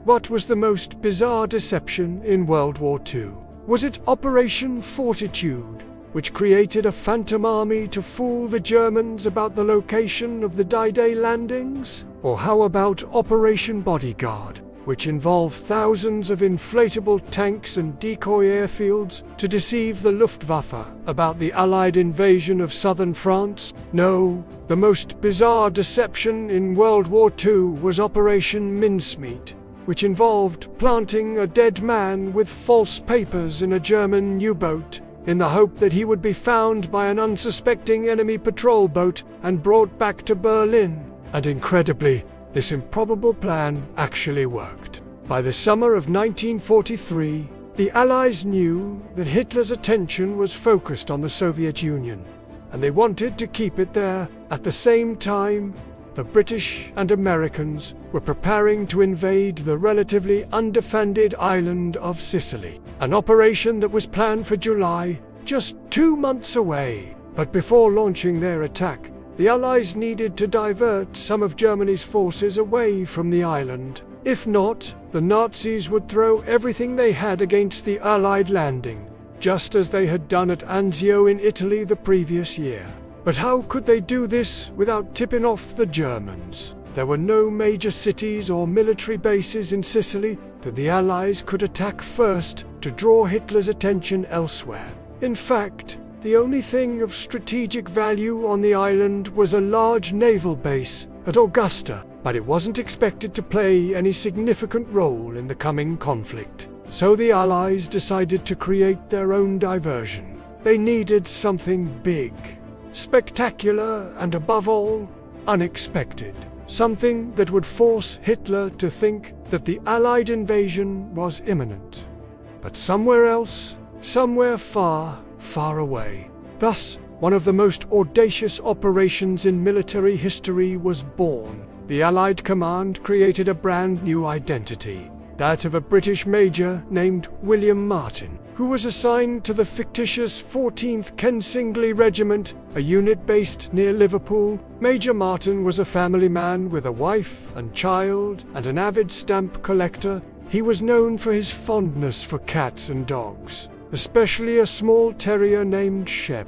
What was the most bizarre deception in World War II? Was it Operation Fortitude, which created a phantom army to fool the Germans about the location of the D-Day landings? Or how about Operation Bodyguard, which involved thousands of inflatable tanks and decoy airfields to deceive the Luftwaffe about the Allied invasion of southern France? No, the most bizarre deception in World War II was Operation Mincemeat, which involved planting a dead man with false papers in a German U-boat in the hope that he would be found by an unsuspecting enemy patrol boat and brought back to Berlin. And incredibly, this improbable plan actually worked. By the summer of 1943, the Allies knew that Hitler's attention was focused on the Soviet Union, and they wanted to keep it there. At the same time, the British and Americans were preparing to invade the relatively undefended island of Sicily, an operation that was planned for July, just 2 months away. But before launching their attack, the Allies needed to divert some of Germany's forces away from the island. If not, the Nazis would throw everything they had against the Allied landing, just as they had done at Anzio in Italy the previous year. But how could they do this without tipping off the Germans? There were no major cities or military bases in Sicily that the Allies could attack first to draw Hitler's attention elsewhere. In fact, the only thing of strategic value on the island was a large naval base at Augusta, but it wasn't expected to play any significant role in the coming conflict. So the Allies decided to create their own diversion. They needed something big, spectacular, and above all, unexpected. Something that would force Hitler to think that the Allied invasion was imminent. But somewhere else, somewhere far, far away. Thus, one of the most audacious operations in military history was born. The Allied command created a brand new identity, that of a British major named William Martin, who was assigned to the fictitious 14th Kensington Regiment, a unit based near Liverpool. Major Martin was a family man with a wife and child and an avid stamp collector. He was known for his fondness for cats and dogs, especially a small terrier named Shep.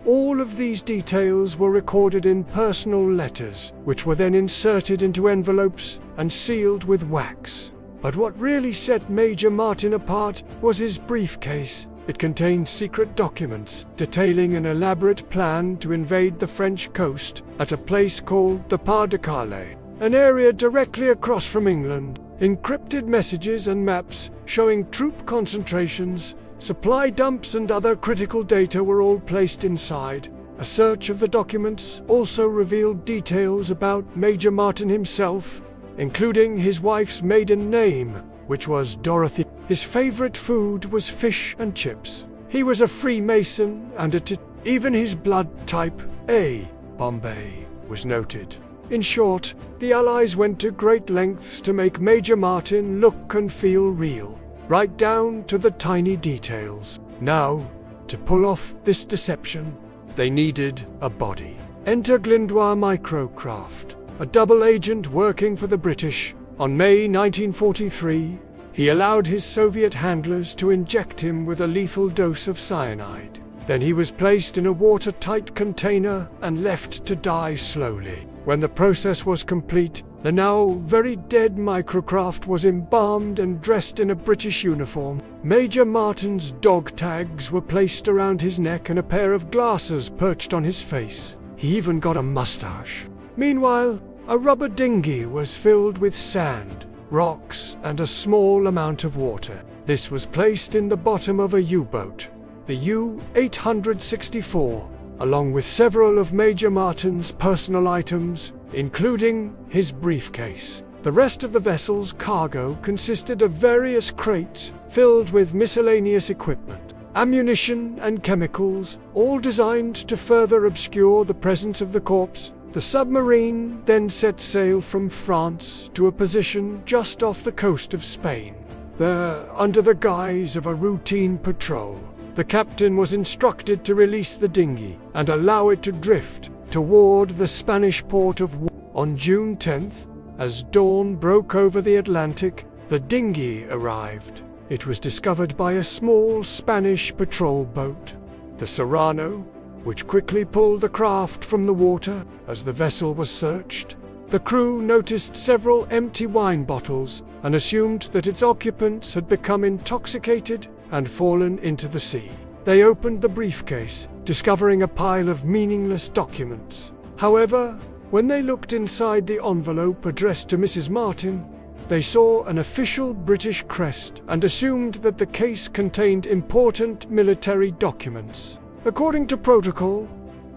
All of these details were recorded in personal letters, which were then inserted into envelopes and sealed with wax. But what really set Major Martin apart was his briefcase. It contained secret documents detailing an elaborate plan to invade the French coast at a place called the Pas-de-Calais, an area directly across from England. Encrypted messages and maps showing troop concentrations, supply dumps and other critical data were all placed inside. A search of the documents also revealed details about Major Martin himself, including his wife's maiden name, which was Dorothy. His favorite food was fish and chips. He was a Freemason and even his blood type, A, Bombay, was noted. In short, the Allies went to great lengths to make Major Martin look and feel real, right down to the tiny details. Now, to pull off this deception, they needed a body. Enter Glyndwr Microcraft, a double agent working for the British. On May 1943, he allowed his Soviet handlers to inject him with a lethal dose of cyanide. Then he was placed in a watertight container and left to die slowly. When the process was complete, the now very dead Microcraft was embalmed and dressed in a British uniform. Major Martin's dog tags were placed around his neck and a pair of glasses perched on his face. He even got a mustache. Meanwhile, a rubber dinghy was filled with sand, rocks, and a small amount of water. This was placed in the bottom of a U-boat, the U-864, along with several of Major Martin's personal items, including his briefcase. The rest of the vessel's cargo consisted of various crates filled with miscellaneous equipment, ammunition, and chemicals, all designed to further obscure the presence of the corpse. The submarine then set sail from France to a position just off the coast of Spain. There, under the guise of a routine patrol, the captain was instructed to release the dinghy and allow it to drift toward the Spanish port of On June 10th, as dawn broke over the Atlantic, the dinghy arrived. It was discovered by a small Spanish patrol boat, the Serrano, which quickly pulled the craft from the water as the vessel was searched. The crew noticed several empty wine bottles and assumed that its occupants had become intoxicated and fallen into the sea. They opened the briefcase, discovering a pile of meaningless documents. However, when they looked inside the envelope addressed to Mrs. Martin, they saw an official British crest and assumed that the case contained important military documents. According to protocol,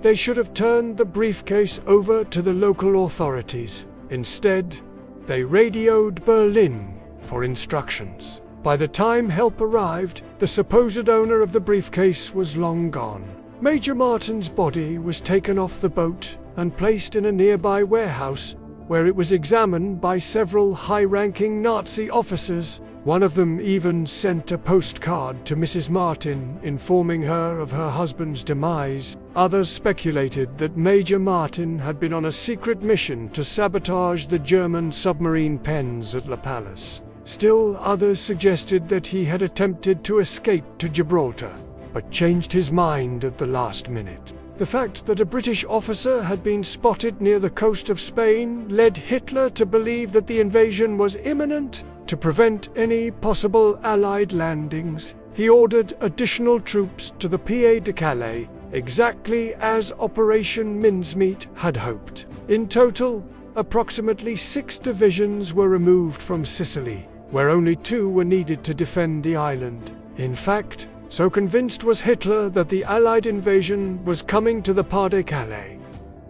they should have turned the briefcase over to the local authorities. Instead, they radioed Berlin for instructions. By the time help arrived, the supposed owner of the briefcase was long gone. Major Martin's body was taken off the boat and placed in a nearby warehouse, where it was examined by several high-ranking Nazi officers. One of them even sent a postcard to Mrs. Martin informing her of her husband's demise. Others speculated that Major Martin had been on a secret mission to sabotage the German submarine pens at La Pallas. Still others suggested that he had attempted to escape to Gibraltar, but changed his mind at the last minute. The fact that a British officer had been spotted near the coast of Spain led Hitler to believe that the invasion was imminent. To prevent any possible Allied landings, he ordered additional troops to the Pays de Calais, exactly as Operation Mincemeat had hoped. In total, approximately 6 divisions were removed from Sicily, where only 2 were needed to defend the island. In fact, so convinced was Hitler that the Allied invasion was coming to the Pas de Calais,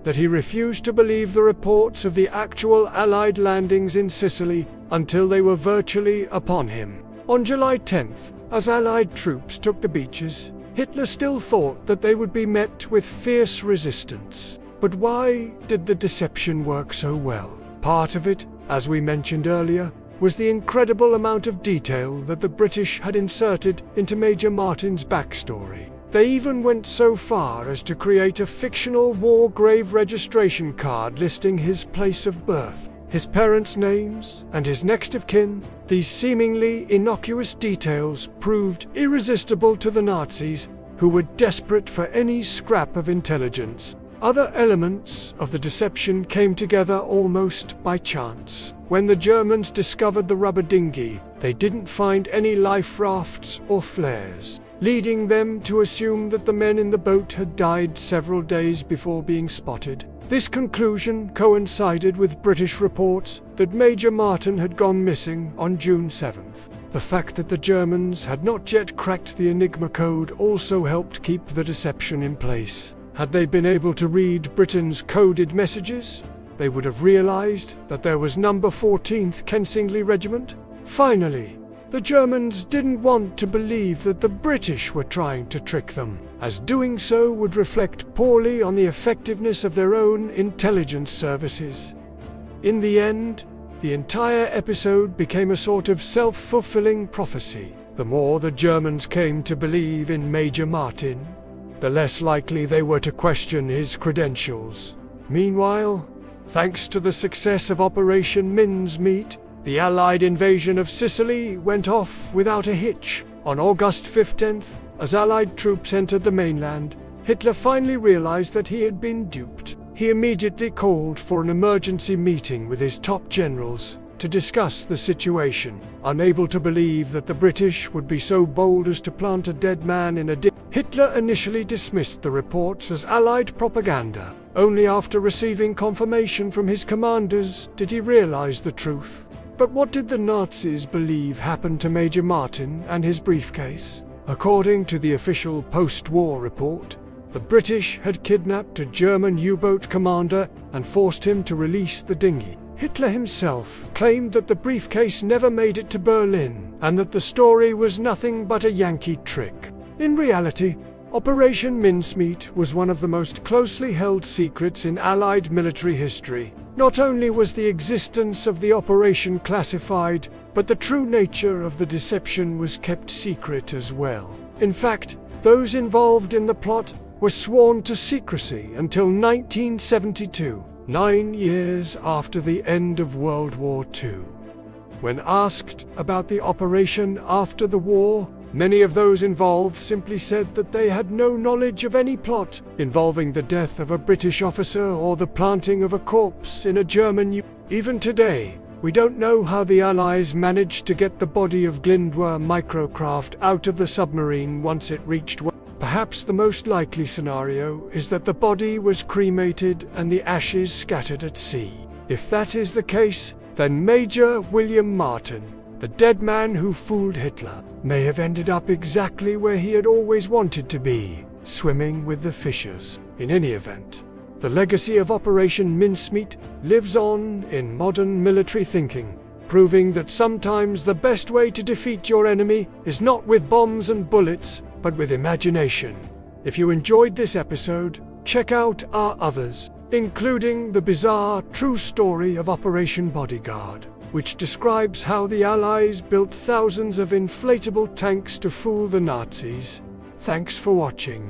that he refused to believe the reports of the actual Allied landings in Sicily until they were virtually upon him. On July 10th, as Allied troops took the beaches, Hitler still thought that they would be met with fierce resistance. But why did the deception work so well? Part of it, as we mentioned earlier, was the incredible amount of detail that the British had inserted into Major Martin's backstory. They even went so far as to create a fictional war grave registration card listing his place of birth, his parents' names, and his next of kin. These seemingly innocuous details proved irresistible to the Nazis, who were desperate for any scrap of intelligence. Other elements of the deception came together almost by chance. When the Germans discovered the rubber dinghy, they didn't find any life rafts or flares, leading them to assume that the men in the boat had died several days before being spotted. This conclusion coincided with British reports that Major Martin had gone missing on June 7th. The fact that the Germans had not yet cracked the Enigma code also helped keep the deception in place. Had they been able to read Britain's coded messages, they would have realized that there was No. 14th Kensington Regiment. Finally, the Germans didn't want to believe that the British were trying to trick them, as doing so would reflect poorly on the effectiveness of their own intelligence services. In the end, the entire episode became a sort of self-fulfilling prophecy. The more the Germans came to believe in Major Martin, the less likely they were to question his credentials. Meanwhile, thanks to the success of Operation Mincemeat, the Allied invasion of Sicily went off without a hitch. On August 15th, as Allied troops entered the mainland, Hitler finally realized that he had been duped. He immediately called for an emergency meeting with his top generals to discuss the situation. Unable to believe that the British would be so bold as to plant a dead man in a ditch, Hitler initially dismissed the reports as Allied propaganda. Only after receiving confirmation from his commanders did he realize the truth. But what did the Nazis believe happened to Major Martin and his briefcase? According to the official post-war report, the British had kidnapped a German U-boat commander and forced him to release the dinghy. Hitler himself claimed that the briefcase never made it to Berlin, and that the story was nothing but a Yankee trick. In reality, Operation Mincemeat was one of the most closely held secrets in Allied military history. Not only was the existence of the operation classified, but the true nature of the deception was kept secret as well. In fact, those involved in the plot were sworn to secrecy until 1972, 9 years after the end of World War II. When asked about the operation after the war, many of those involved simply said that they had no knowledge of any plot involving the death of a British officer or the planting of a corpse in a German. Even today, we don't know how the Allies managed to get the body of Glyndwr microcraft out of the submarine once it reached. Perhaps the most likely scenario is that the body was cremated and the ashes scattered at sea. If that is the case, then Major William Martin, the dead man who fooled Hitler, may have ended up exactly where he had always wanted to be, swimming with the fishes. In any event, the legacy of Operation Mincemeat lives on in modern military thinking, proving that sometimes the best way to defeat your enemy is not with bombs and bullets, but with imagination. If you enjoyed this episode, check out our others, including the bizarre true story of Operation Bodyguard, which describes how the Allies built thousands of inflatable tanks to fool the Nazis. Thanks for watching.